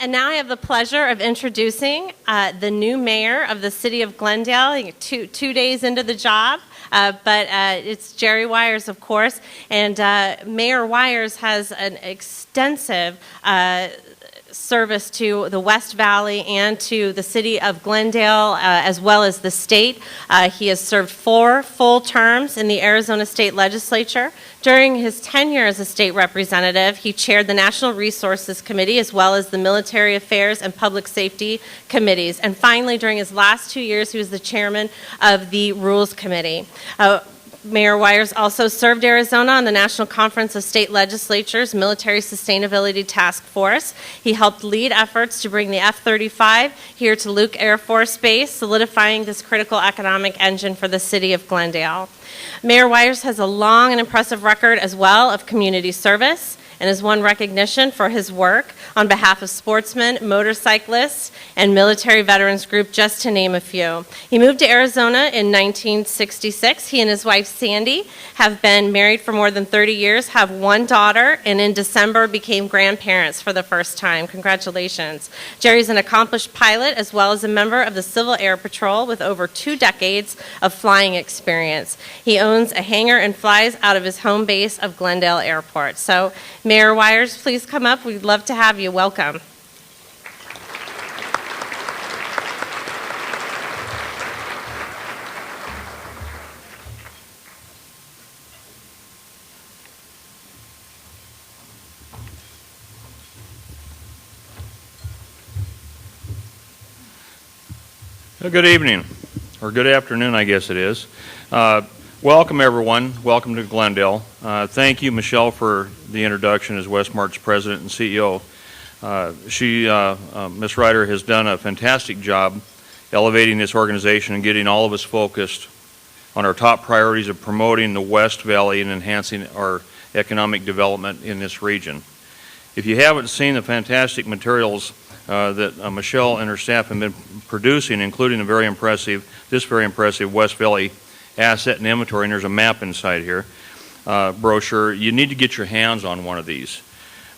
And now I have the pleasure of introducing the new mayor of the city of Glendale, two days into the job. But it's Jerry Wires, of course, and Mayor Wires has an extensive service to the West Valley and to the city of Glendale, as well as the state. He has served 4 full terms in the Arizona State Legislature. During his tenure as a state representative, he chaired the National Resources Committee as well as the Military Affairs and Public Safety Committees. And finally, during his last 2 years, he was the chairman of the Rules Committee. Mayor Wires also served Arizona on the National Conference of State Legislatures Military Sustainability Task Force. He helped lead efforts to bring the F-35 here to Luke Air Force Base, solidifying this critical economic engine for the city of Glendale. Mayor Wires has a long and impressive record as well of community service and has won recognition for his work on behalf of sportsmen, motorcyclists, and military veterans group, just to name a few. He moved to Arizona in 1966. He and his wife, Sandy, have been married for more than 30 years, have 1 daughter, and in December became grandparents for the first time. Congratulations. Jerry's an accomplished pilot as well as a member of the Civil Air Patrol with over 2 decades of flying experience. He owns a hangar and flies out of his home base of Glendale Airport. So, Mayor Wires, please come up. We'd love to have you. Welcome. Well, good evening, or good afternoon, I guess it is. Welcome, everyone. Welcome to Glendale. Thank you, Michelle, for the introduction as WESTMARC's president and CEO. Ms. Ryder, has done a fantastic job elevating this organization and getting all of us focused on our top priorities of promoting the West Valley and enhancing our economic development in this region. If you haven't seen the fantastic materials that Michelle and her staff have been producing, including this very impressive West Valley asset and inventory, and there's a map inside here, brochure, you need to get your hands on one of these.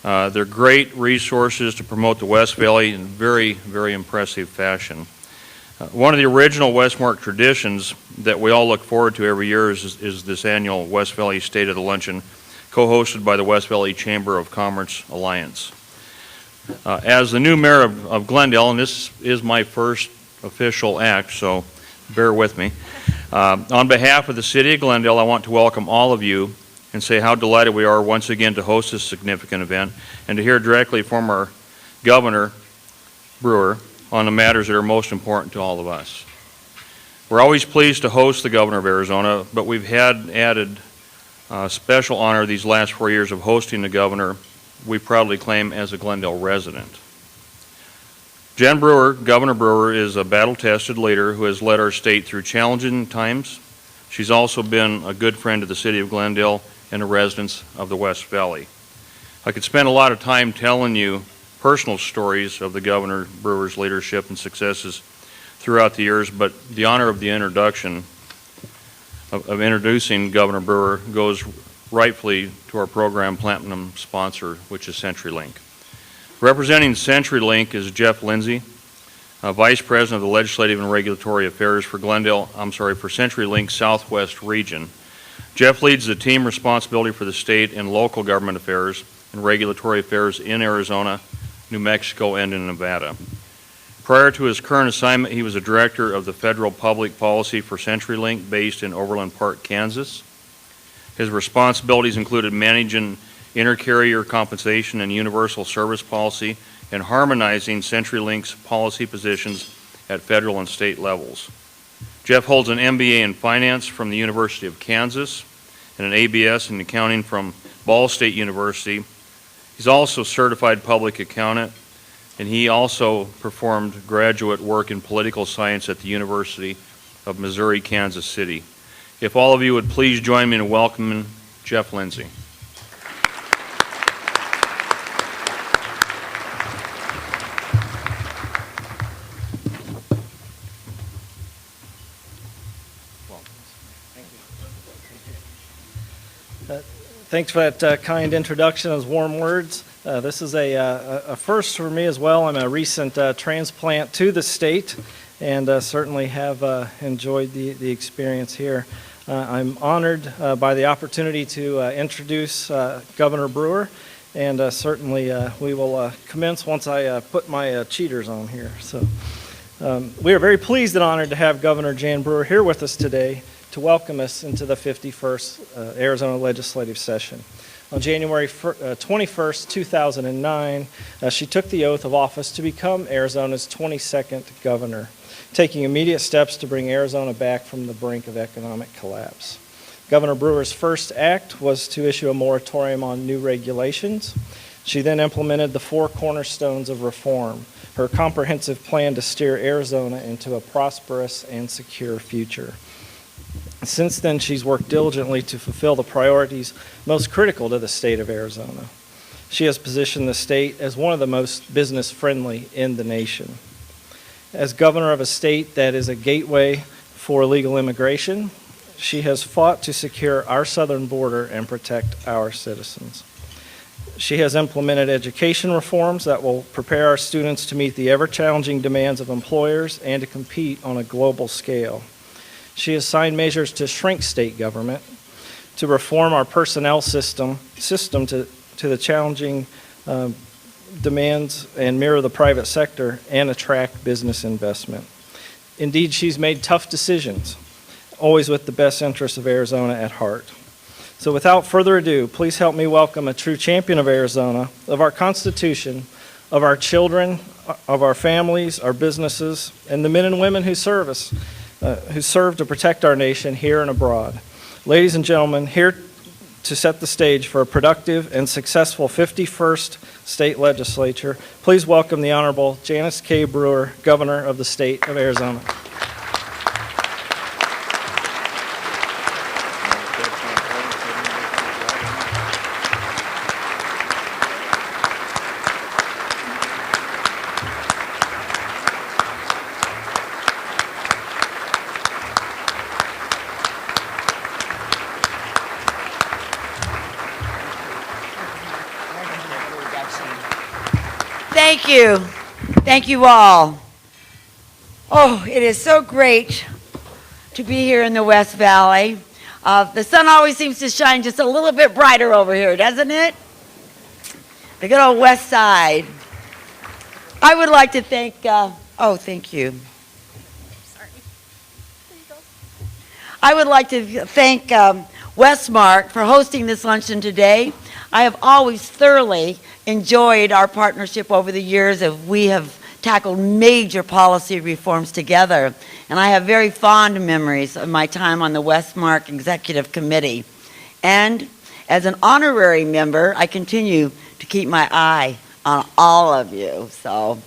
They're great resources to promote the West Valley in very, very impressive fashion. One of the original WESTMARC traditions that we all look forward to every year is this annual West Valley State of the Luncheon, co-hosted by the West Valley Chamber of Commerce Alliance. As the new mayor of Glendale, and this is my first official act, so bear with me. On behalf of the city of Glendale, I want to welcome all of you and say how delighted we are once again to host this significant event and to hear directly from our Governor Brewer on the matters that are most important to all of us. We're always pleased to host the Governor of Arizona, but we've had added special honor these last 4 years of hosting the Governor, we proudly claim, as a Glendale resident. Jan Brewer, Governor Brewer, is a battle-tested leader who has led our state through challenging times. She's also been a good friend to the city of Glendale and the residents of the West Valley. I could spend a lot of time telling you personal stories of the Governor Brewer's leadership and successes throughout the years, but the honor of the introduction, of introducing Governor Brewer, goes rightfully to our program platinum sponsor, which is CenturyLink. Representing CenturyLink is Jeff Lindsay, Vice President of the Legislative and Regulatory Affairs for CenturyLink Southwest Region. Jeff leads the team responsibility for the state and local government affairs and regulatory affairs in Arizona, New Mexico, and in Nevada. Prior to his current assignment, he was a director of the Federal Public Policy for CenturyLink based in Overland Park, Kansas. His responsibilities included managing intercarrier compensation and universal service policy and harmonizing CenturyLink's policy positions at federal and state levels. Jeff holds an MBA in finance from the University of Kansas and an ABS in accounting from Ball State University. He's also a certified public accountant, and he also performed graduate work in political science at the University of Missouri, Kansas City. If all of you would please join me in welcoming Jeff Lindsay. Thanks for that kind introduction, those warm words. This is a first for me as well. I'm a recent transplant to the state and certainly have enjoyed the experience here. I'm honored by the opportunity to introduce Governor Brewer, and certainly we will commence once I put my cheaters on here. So we are very pleased and honored to have Governor Jan Brewer here with us today to welcome us into the 51st Arizona legislative session. On January 21st, 2009, she took the oath of office to become Arizona's 22nd governor, taking immediate steps to bring Arizona back from the brink of economic collapse. Governor Brewer's first act was to issue a moratorium on new regulations. She then implemented the 4 cornerstones of reform, her comprehensive plan to steer Arizona into a prosperous and secure future. Since then, she's worked diligently to fulfill the priorities most critical to the state of Arizona. She has positioned the state as one of the most business-friendly in the nation. As governor of a state that is a gateway for legal immigration, she has fought to secure our southern border and protect our citizens. She has implemented education reforms that will prepare our students to meet the ever-challenging demands of employers and to compete on a global scale. She has signed measures to shrink state government, to reform our personnel system to the challenging demands and mirror the private sector and attract business investment. Indeed, she's made tough decisions, always with the best interests of Arizona at heart. So without further ado, please help me welcome a true champion of Arizona, of our Constitution, of our children, of our families, our businesses, and the men and women who serve us, who serve to protect our nation here and abroad. Ladies and gentlemen, here to set the stage for a productive and successful 51st state legislature, please welcome the Honorable Janice K. Brewer, Governor of the state of Arizona. Thank you. Thank you all. Oh, it is so great to be here in the West Valley. The sun always seems to shine just a little bit brighter over here, doesn't it? The good old West Side. I would like to thank, thank you. Sorry. I would like to thank WESTMARC for hosting this luncheon today. I have always thoroughly enjoyed our partnership over the years as we have tackled major policy reforms together. And I have very fond memories of my time on the WESTMARC Executive Committee. And as an honorary member, I continue to keep my eye on all of you. So,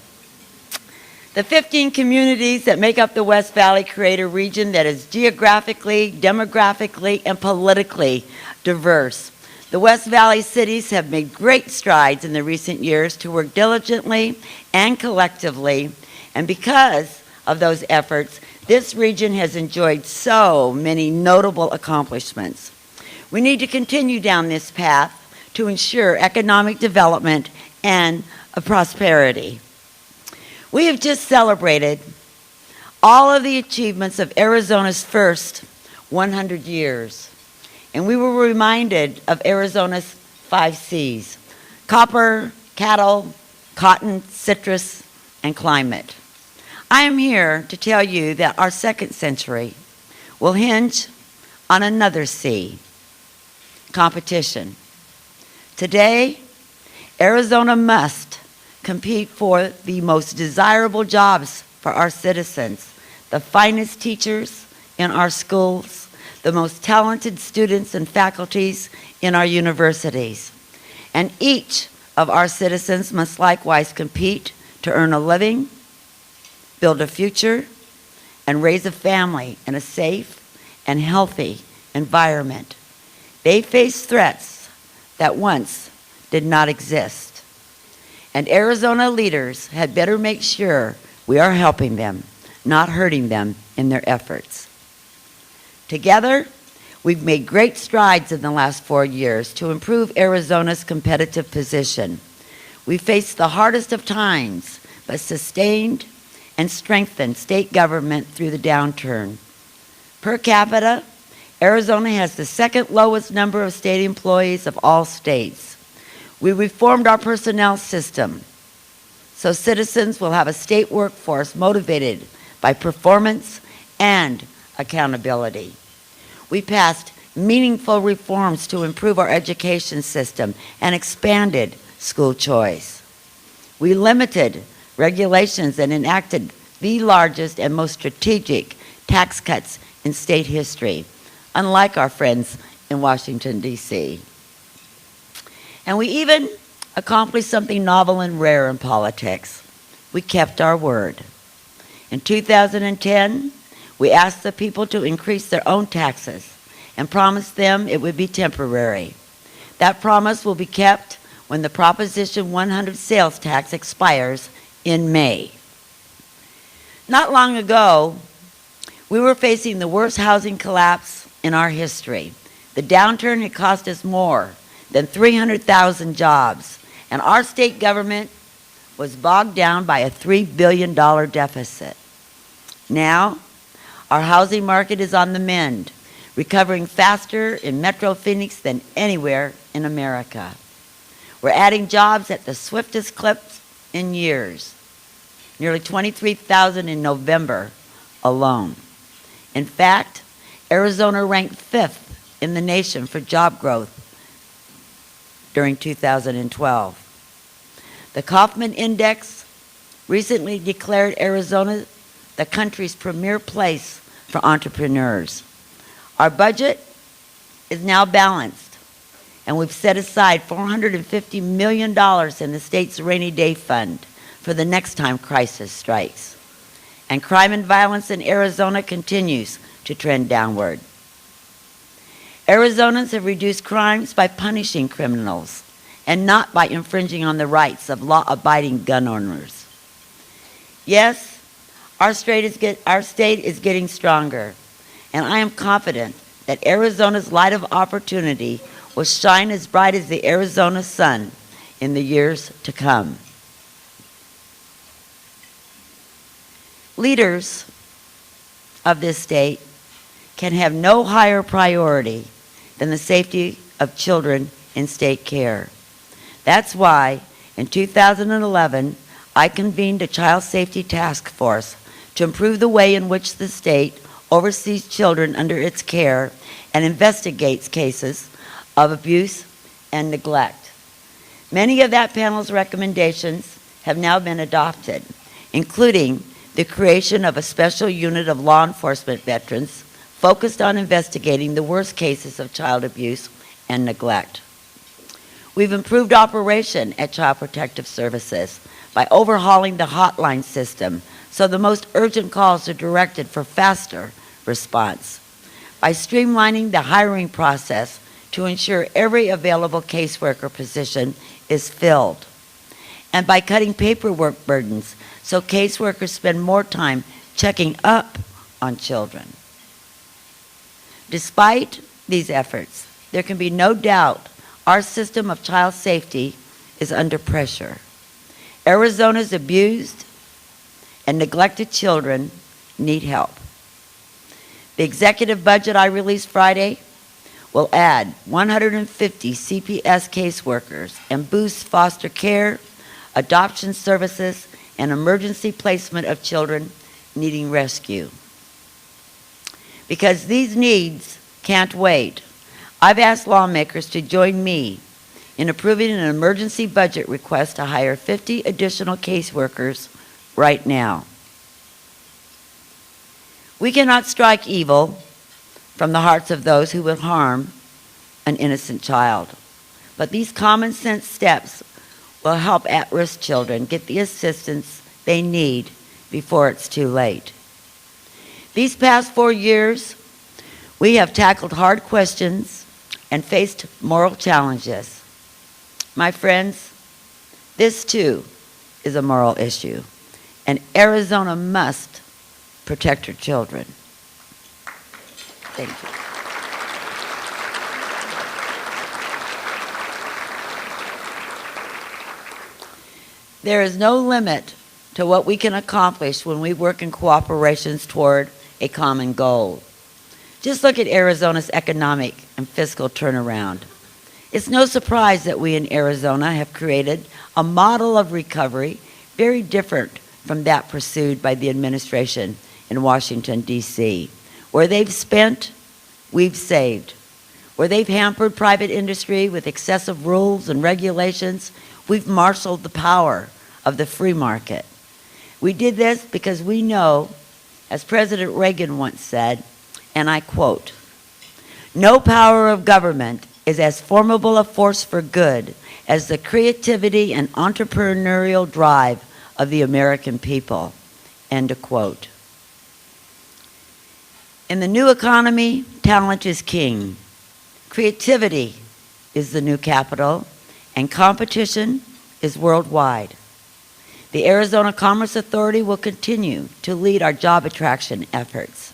the 15 communities that make up the West Valley create a region that is geographically, demographically, and politically diverse. The West Valley cities have made great strides in the recent years to work diligently and collectively, and because of those efforts, this region has enjoyed so many notable accomplishments. We need to continue down this path to ensure economic development and prosperity. We have just celebrated all of the achievements of Arizona's first 100 years. And we were reminded of Arizona's 5 C's: copper, cattle, cotton, citrus, and climate. I am here to tell you that our second century will hinge on another C: competition. Today, Arizona must compete for the most desirable jobs for our citizens, the finest teachers in our schools, the most talented students and faculties in our universities. And each of our citizens must likewise compete to earn a living, build a future, and raise a family in a safe and healthy environment. They face threats that once did not exist. And Arizona leaders had better make sure we are helping them, not hurting them in their efforts. Together, we've made great strides in the last 4 years to improve Arizona's competitive position. We faced the hardest of times, but sustained and strengthened state government through the downturn. Per capita, Arizona has the second lowest number of state employees of all states. We reformed our personnel system so citizens will have a state workforce motivated by performance and accountability. We passed meaningful reforms to improve our education system and expanded school choice. We limited regulations and enacted the largest and most strategic tax cuts in state history, unlike our friends in Washington, D.C. And we even accomplished something novel and rare in politics. We kept our word. In 2010, we asked the people to increase their own taxes and promised them it would be temporary. That promise will be kept when the Proposition 100 sales tax expires in May. Not long ago, we were facing the worst housing collapse in our history. The downturn had cost us more than 300,000 jobs, and our state government was bogged down by a $3 billion deficit. Now, our housing market is on the mend, recovering faster in Metro Phoenix than anywhere in America. We're adding jobs at the swiftest clip in years, nearly 23,000 in November alone. In fact, Arizona ranked 5th in the nation for job growth during 2012. The Kaufman Index recently declared Arizona the country's premier place for entrepreneurs. Our budget is now balanced, and we've set aside $450 million in the state's rainy day fund for the next time crisis strikes. And crime and violence in Arizona continues to trend downward. Arizonans have reduced crimes by punishing criminals and not by infringing on the rights of law-abiding gun owners. Yes, our state is getting stronger, and I am confident that Arizona's light of opportunity will shine as bright as the Arizona sun in the years to come. Leaders of this state can have no higher priority than the safety of children in state care. That's why in 2011, I convened a child safety task force to improve the way in which the state oversees children under its care and investigates cases of abuse and neglect. Many of that panel's recommendations have now been adopted, including the creation of a special unit of law enforcement veterans focused on investigating the worst cases of child abuse and neglect. We've improved operation at Child Protective Services by overhauling the hotline system so the most urgent calls are directed for faster response, by streamlining the hiring process to ensure every available caseworker position is filled, and by cutting paperwork burdens so caseworkers spend more time checking up on children. Despite these efforts, there can be no doubt our system of child safety is under pressure. Arizona's abused and neglected children need help. The executive budget I released Friday will add 150 CPS caseworkers and boost foster care, adoption services, and emergency placement of children needing rescue. Because these needs can't wait, I've asked lawmakers to join me in approving an emergency budget request to hire 50 additional caseworkers right now. We cannot strike evil from the hearts of those who would harm an innocent child, but these common sense steps will help at-risk children get the assistance they need before it's too late. These past 4 years, we have tackled hard questions and faced moral challenges. My friends, this too is a moral issue, and Arizona must protect her children. Thank you. There is no limit to what we can accomplish when we work in cooperations toward a common goal. Just look at Arizona's economic and fiscal turnaround. It's no surprise that we in Arizona have created a model of recovery very different from that pursued by the administration in Washington, D.C. Where they've spent, we've saved. Where they've hampered private industry with excessive rules and regulations, we've marshaled the power of the free market. We did this because we know, as President Reagan once said, and I quote, "No power of government is as formidable a force for good as the creativity and entrepreneurial drive of the American people." End of quote. In the new economy, talent is king. Creativity is the new capital, and competition is worldwide. The Arizona Commerce Authority will continue to lead our job attraction efforts.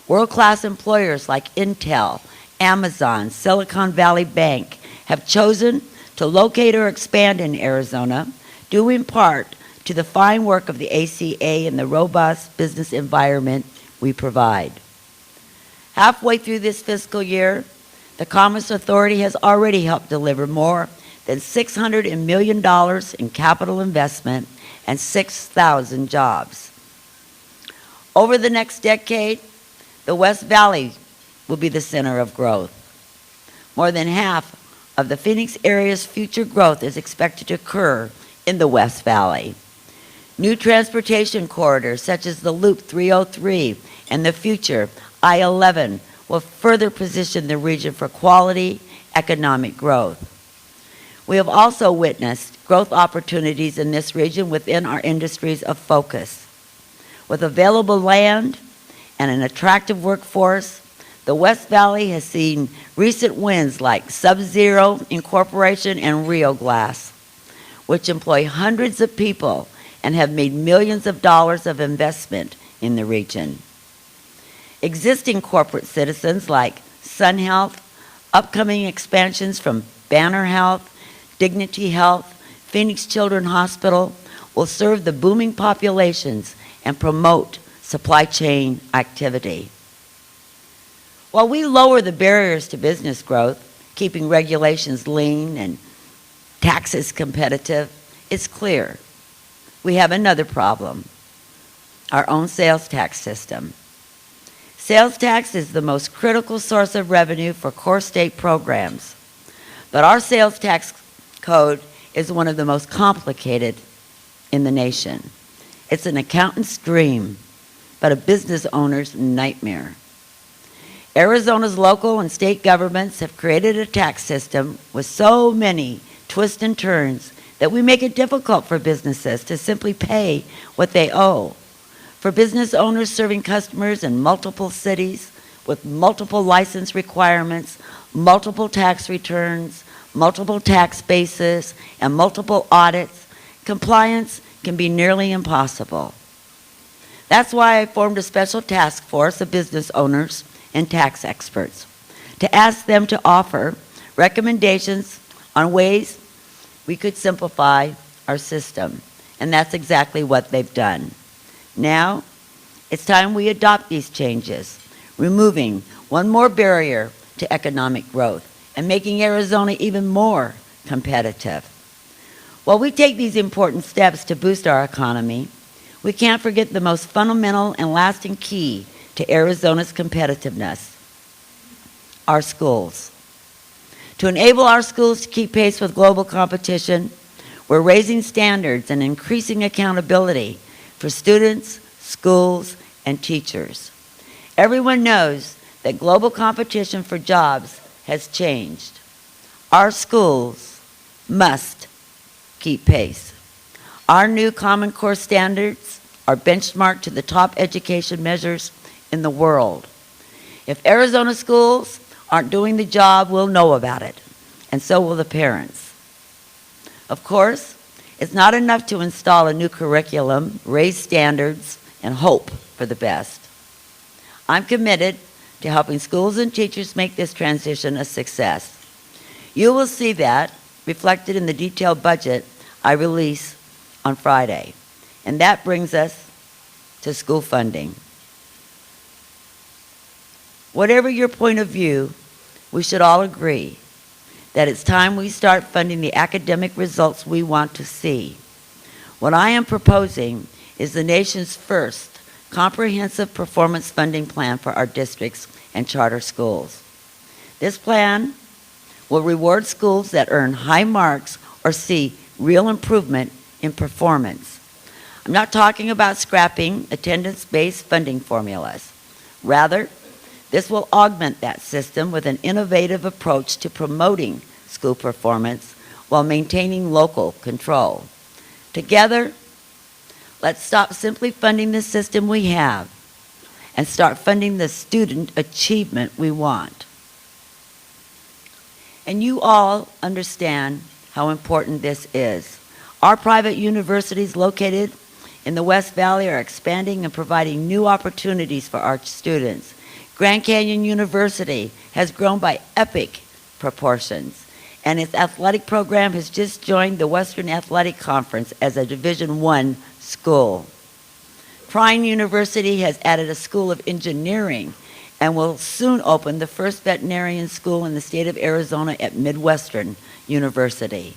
World-class employers like Intel, Amazon, Silicon Valley Bank have chosen to locate or expand in Arizona, due in part to the fine work of the ACA and the robust business environment we provide. Halfway through this fiscal year, the Commerce Authority has already helped deliver more than $600 million in capital investment and 6,000 jobs. Over the next decade, the West Valley will be the center of growth. More than half of the Phoenix area's future growth is expected to occur in the West Valley. New transportation corridors such as the Loop 303 and the future I-11 will further position the region for quality economic growth. We have also witnessed growth opportunities in this region within our industries of focus. With available land and an attractive workforce, the West Valley has seen recent wins like Sub-Zero Incorporation and Rio Glass, which employ hundreds of people and have made millions of dollars of investment in the region. Existing corporate citizens like Sun Health, upcoming expansions from Banner Health, Dignity Health, Phoenix Children's Hospital will serve the booming populations and promote supply chain activity. While we lower the barriers to business growth, keeping regulations lean and taxes competitive, it's clear we have another problem: our own sales tax system. Sales tax is the most critical source of revenue for core state programs, but our sales tax code is one of the most complicated in the nation. It's an accountant's dream, but a business owner's nightmare. Arizona's local and state governments have created a tax system with so many twists and turns that we make it difficult for businesses to simply pay what they owe. For business owners serving customers in multiple cities with multiple license requirements, multiple tax returns, multiple tax bases, and multiple audits, compliance can be nearly impossible. That's why I formed a special task force of business owners and tax experts to ask them to offer recommendations on ways we could simplify our system. And that's exactly what they've done. Now, it's time we adopt these changes, removing one more barrier to economic growth and making Arizona even more competitive. While we take these important steps to boost our economy, we can't forget the most fundamental and lasting key to Arizona's competitiveness: our schools. To enable our schools to keep pace with global competition, we're raising standards and increasing accountability for students, schools, and teachers. Everyone knows that global competition for jobs has changed. Our schools must keep pace. Our new Common Core standards are benchmarked to the top education measures in the world. If Arizona schools aren't doing the job, we'll know about it, and so will the parents. Of course, it's not enough to install a new curriculum, raise standards, and hope for the best. I'm committed to helping schools and teachers make this transition a success. You will see that reflected in the detailed budget I release on Friday. And that brings us to school funding. Whatever your point of view, we should all agree that it's time we start funding the academic results we want to see. What I am proposing is the nation's first comprehensive performance funding plan for our districts and charter schools. This plan will reward schools that earn high marks or see real improvement in performance. I'm not talking about scrapping attendance-based funding formulas. Rather, this will augment that system with an innovative approach to promoting school performance while maintaining local control. Together, let's stop simply funding the system we have and start funding the student achievement we want. And you all understand how important this is. Our private universities located in the West Valley are expanding and providing new opportunities for our students. Grand Canyon University has grown by epic proportions, and its athletic program has just joined the Western Athletic Conference as a Division I school. Trine University has added a School of Engineering and will soon open the first veterinarian school in the state of Arizona at Midwestern University.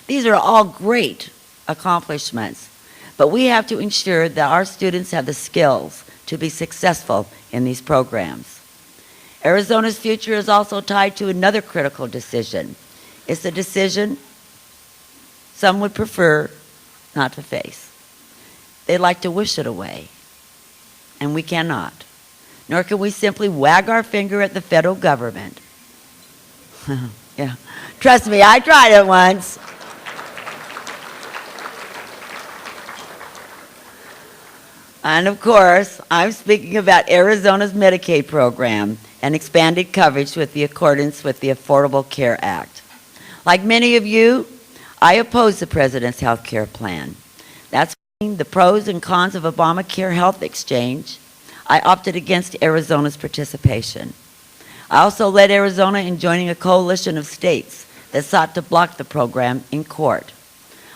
These are all great accomplishments, but we have to ensure that our students have the skills to be successful in these programs. Arizona's future is also tied to another critical decision. It's a decision some would prefer not to face. They'd like to wish it away, and we cannot. Nor can we simply wag our finger at the federal government. Yeah, trust me, I tried it once. And of course, I'm speaking about Arizona's Medicaid program and expanded coverage with the accordance with the Affordable Care Act. Like many of you, I oppose the President's health care plan. That's the pros and cons of Obamacare health exchange. I opted against Arizona's participation. I also led Arizona in joining a coalition of states that sought to block the program in court.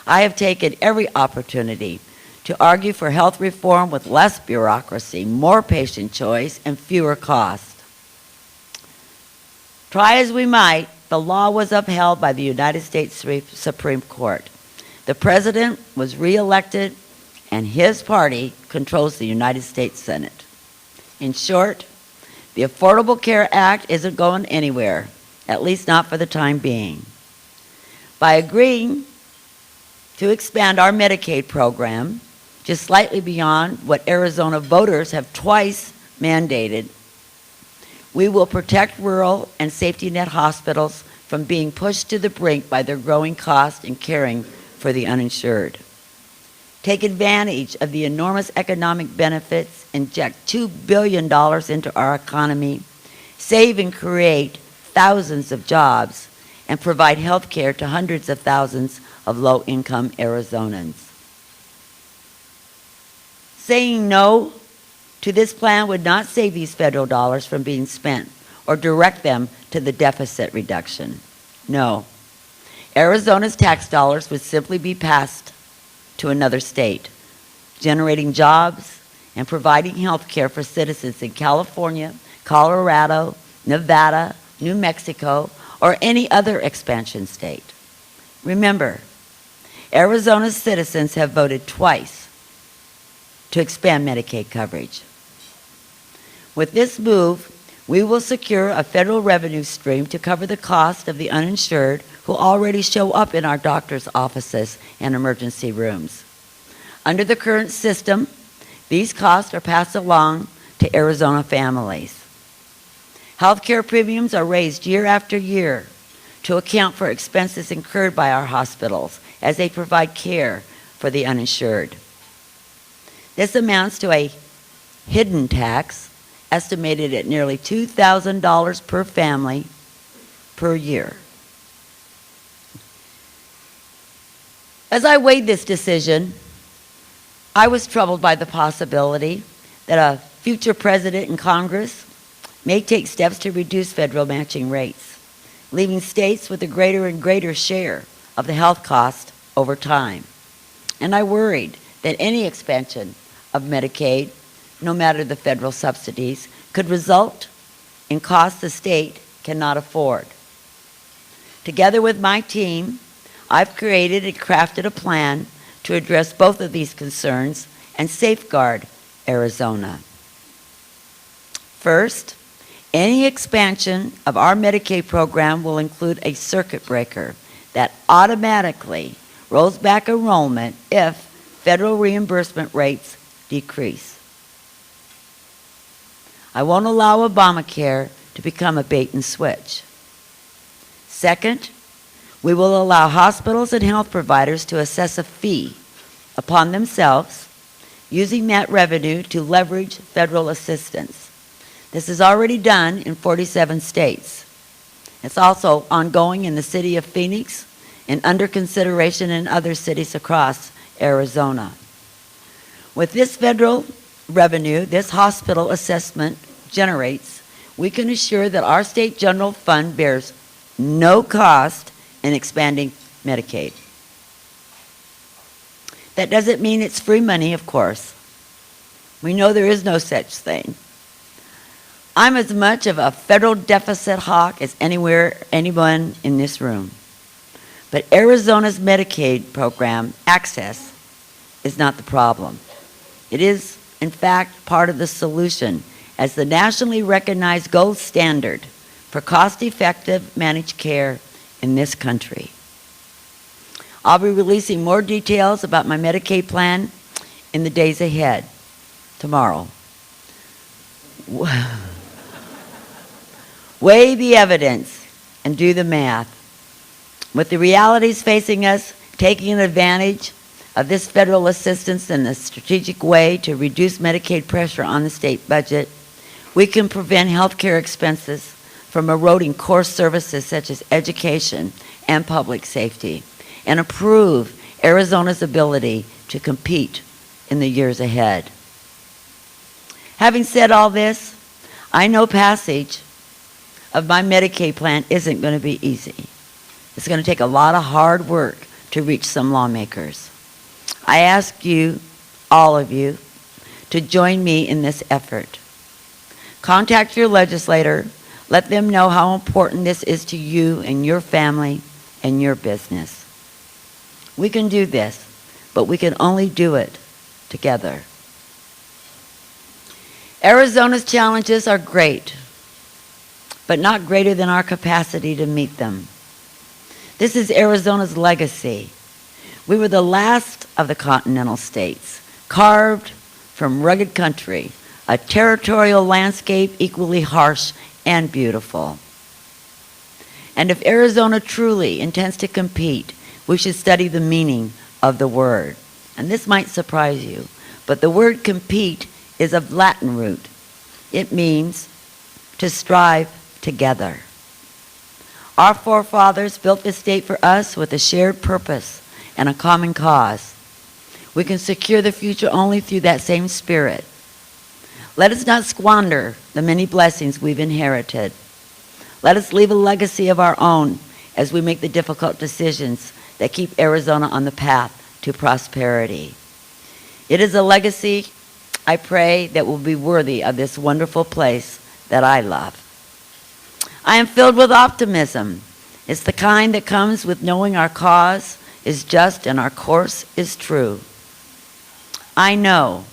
I have taken every opportunity to argue for health reform with less bureaucracy, more patient choice, and fewer costs. Try as we might, the law was upheld by the United States Supreme Court. The president was reelected, and his party controls the United States Senate. In short, the Affordable Care Act isn't going anywhere, at least not for the time being. By agreeing to expand our Medicaid program just slightly beyond what Arizona voters have twice mandated, we will protect rural and safety net hospitals from being pushed to the brink by their growing cost in caring for the uninsured. Take advantage of the enormous economic benefits, inject $2 billion into our economy, save and create thousands of jobs, and provide health care to hundreds of thousands of low-income Arizonans. Saying no to this plan would not save these federal dollars from being spent or direct them to the deficit reduction. No. Arizona's tax dollars would simply be passed to another state, generating jobs and providing health care for citizens in California, Colorado, Nevada, New Mexico, or any other expansion state. Remember, Arizona's citizens have voted twice to expand Medicaid coverage. With this move, we will secure a federal revenue stream to cover the cost of the uninsured who already show up in our doctor's offices and emergency rooms. Under the current system, these costs are passed along to Arizona families. Healthcare premiums are raised year after year to account for expenses incurred by our hospitals as they provide care for the uninsured. This amounts to a hidden tax estimated at nearly $2,000 per family per year. As I weighed this decision, I was troubled by the possibility that a future president and Congress may take steps to reduce federal matching rates, leaving states with a greater and greater share of the health cost over time. And I worried that any expansion of Medicaid, no matter the federal subsidies, could result in costs the state cannot afford. Together with my team, I've created and crafted a plan to address both of these concerns and safeguard Arizona. First, any expansion of our Medicaid program will include a circuit breaker that automatically rolls back enrollment if federal reimbursement rates decrease. I won't allow Obamacare to become a bait and switch. Second, we will allow hospitals and health providers to assess a fee upon themselves, using that revenue to leverage federal assistance. This is already done in 47 states. It's also ongoing in the city of Phoenix and under consideration in other cities across Arizona. With this federal revenue this hospital assessment generates, we can assure that our state general fund bears no cost in expanding Medicaid. That doesn't mean it's free money, of course. We know there is no such thing. I'm as much of a federal deficit hawk as anyone in this room. But Arizona's Medicaid program access is not the problem. It is, in fact, part of the solution as the nationally recognized gold standard for cost-effective managed care in this country. I'll be releasing more details about my Medicaid plan in the days ahead, tomorrow. Weigh the evidence and do the math. With the realities facing us, taking advantage of this federal assistance in a strategic way to reduce Medicaid pressure on the state budget, we can prevent health care expenses from eroding core services such as education and public safety, and improve Arizona's ability to compete in the years ahead. Having said all this, I know passage of my Medicaid plan isn't going to be easy. It's going to take a lot of hard work to reach some lawmakers. I ask you, all of you, to join me in this effort. Contact your legislator. Let them know how important this is to you and your family and your business. We can do this, but we can only do it together. Arizona's challenges are great, but not greater than our capacity to meet them. This is Arizona's legacy. We were the last of the continental states, carved from rugged country, a territorial landscape equally harsh and beautiful. And if Arizona truly intends to compete, we should study the meaning of the word. And this might surprise you, but the word compete is of Latin root. It means to strive together. Our forefathers built this state for us with a shared purpose and a common cause. We can secure the future only through that same spirit. Let us not squander the many blessings we've inherited. Let us leave a legacy of our own as we make the difficult decisions that keep Arizona on the path to prosperity. It is a legacy, I pray, that will be worthy of this wonderful place that I love. I am filled with optimism. It's the kind that comes with knowing our cause is just and our course is true. I know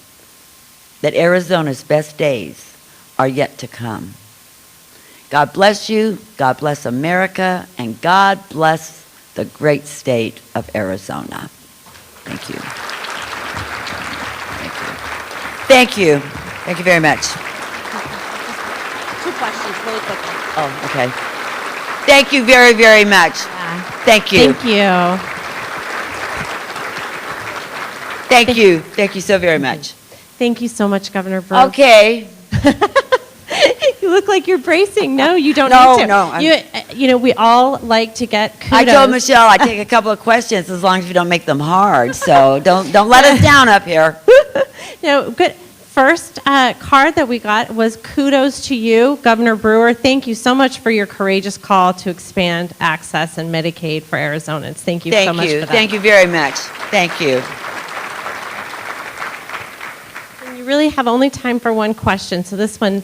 that Arizona's best days are yet to come. God bless you, God bless America, and God bless the great state of Arizona. Thank you. Thank you. Thank you very much. 2 questions, really quickly. Oh, okay. Thank you very, very much. Yeah. Thank you. Thank you. Thank you. Thank you so very much. Thank you so much, Governor Brewer. Okay. You look like you're bracing. No, you don't No, need to. no, You know, we all like to get kudos. I told Michelle I'd take a couple of questions as long as you don't make them hard. So don't let us down up here. No, good. First card that we got was kudos to you, Governor Brewer. Thank you so much for your courageous call to expand access and Medicaid for Arizonans. Thank you so much for that. Thank you very much. Thank you. really have only time for one question, so this one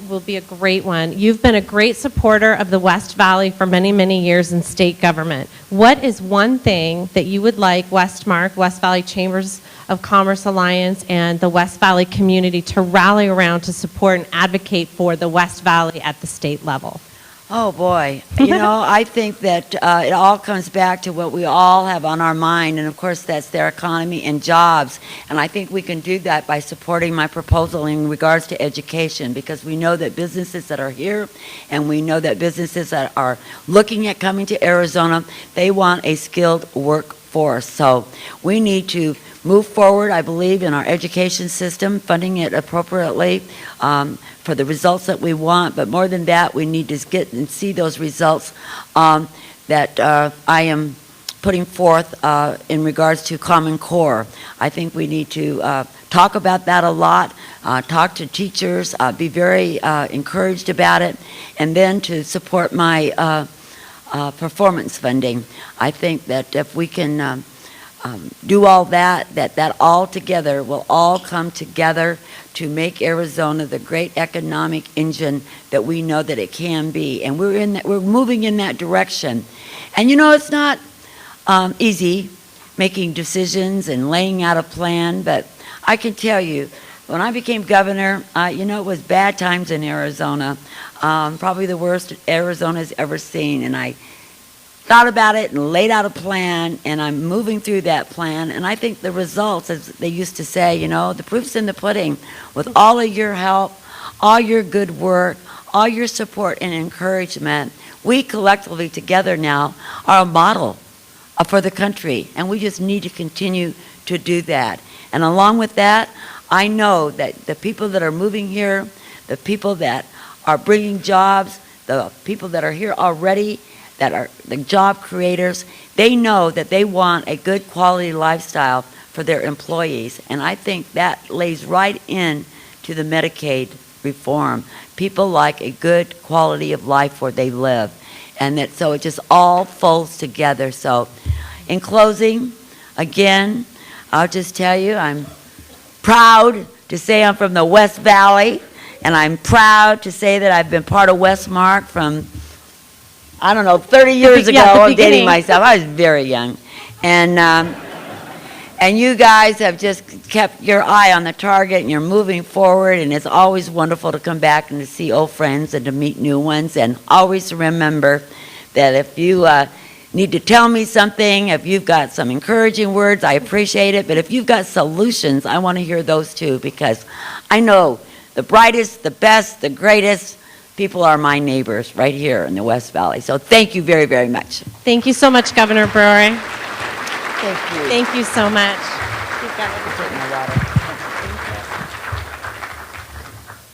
will be a great one. You've been a great supporter of the West Valley for many, many years in state government. What is one thing that you would like WESTMARC, West Valley Chambers of Commerce Alliance, and the West Valley community to rally around to support and advocate for the West Valley at the state level? Oh, boy. You know, I think that it all comes back to what we all have on our mind, and of course that's their economy and jobs. And I think we can do that by supporting my proposal in regards to education, because we know that businesses that are here and we know that businesses that are looking at coming to Arizona, they want a skilled workforce. So we need to move forward, I believe, in our education system, funding it appropriately for the results that we want. But more than that, we need to get and see those results that I am putting forth in regards to Common Core. I think we need to talk about that a lot, talk to teachers, be very encouraged about it, and then to support my performance funding. I think that if we can do all that, that all together will all come together to make Arizona the great economic engine that we know that it can be. And we're moving in that direction. And you know, it's not easy making decisions and laying out a plan, but I can tell you, when I became governor, you know, it was bad times in Arizona, probably the worst Arizona's ever seen. And I thought about it and laid out a plan, and I'm moving through that plan. And I think the results, as they used to say, you know, the proof's in the pudding. With all of your help, all your good work, all your support and encouragement, we collectively together now are a model for the country, and we just need to continue to do that. And along with that, I know that the people that are moving here, the people that are bringing jobs, the people that are here already, that are the job creators, they know that they want a good quality lifestyle for their employees. And I think that lays right in to the Medicaid reform. People like a good quality of life where they live. And that so it just all folds together. So in closing, again, I'll just tell you, I'm proud to say I'm from the West Valley, and I'm proud to say that I've been part of WESTMARC from, I don't know, 30 years ago. I'm dating myself. I was very young. And you guys have just kept your eye on the target, and you're moving forward, and it's always wonderful to come back and to see old friends and to meet new ones. And always remember that if you need to tell me something, if you've got some encouraging words, I appreciate it. But if you've got solutions, I want to hear those too, because I know the brightest, the best, the greatest people are my neighbors right here in the West Valley. So thank you very, very much. Thank you so much, Governor Brewer. Thank you. Thank you so much.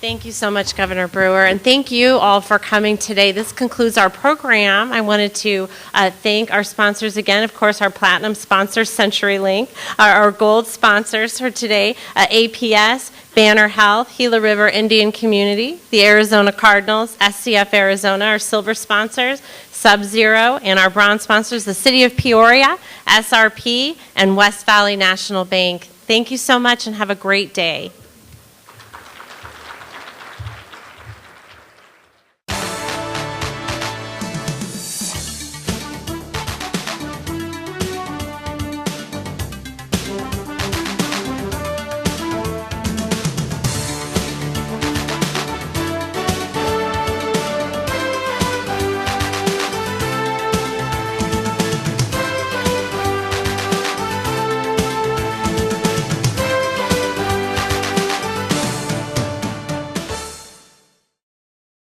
Thank you so much, Governor Brewer, and thank you all for coming today. This concludes our program. I wanted to thank our sponsors again, of course, our platinum sponsor, CenturyLink, our gold sponsors for today, APS, Banner Health, Gila River Indian Community, the Arizona Cardinals, SCF Arizona, our silver sponsors, Sub-Zero, and our bronze sponsors, the City of Peoria, SRP, and West Valley National Bank. Thank you so much and have a great day.